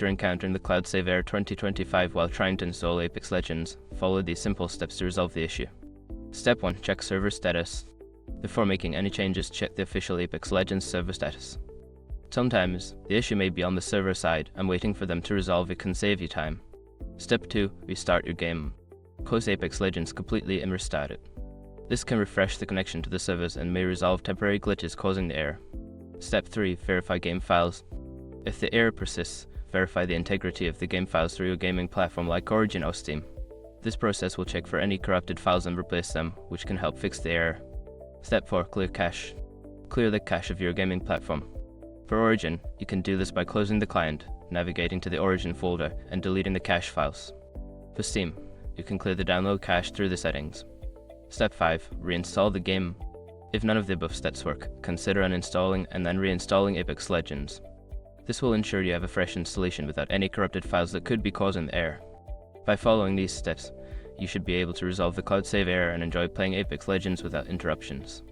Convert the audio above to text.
If you're encountering the Cloud Save Error 2025 while trying to install Apex Legends, follow these simple steps to resolve the issue. Step 1. Check server status. Before making any changes, check the official Apex Legends server status. Sometimes, the issue may be on the server side, and waiting for them to resolve it can save you time. Step 2. Restart your game. Close Apex Legends completely and restart it. This can refresh the connection to the servers and may resolve temporary glitches causing the error. Step 3. Verify game files. If the error persists, verify the integrity of the game files through a gaming platform like Origin or Steam. This process will check for any corrupted files and replace them, which can help fix the error. Step 4. Clear cache. Clear the cache of your gaming platform. For Origin, you can do this by closing the client, navigating to the Origin folder, and deleting the cache files. For Steam, you can clear the download cache through the settings. Step 5. Reinstall the game. If none of the above steps work, consider uninstalling and then reinstalling Apex Legends. This will ensure you have a fresh installation without any corrupted files that could be causing the error. By following these steps, you should be able to resolve the Cloud Save error and enjoy playing Apex Legends without interruptions.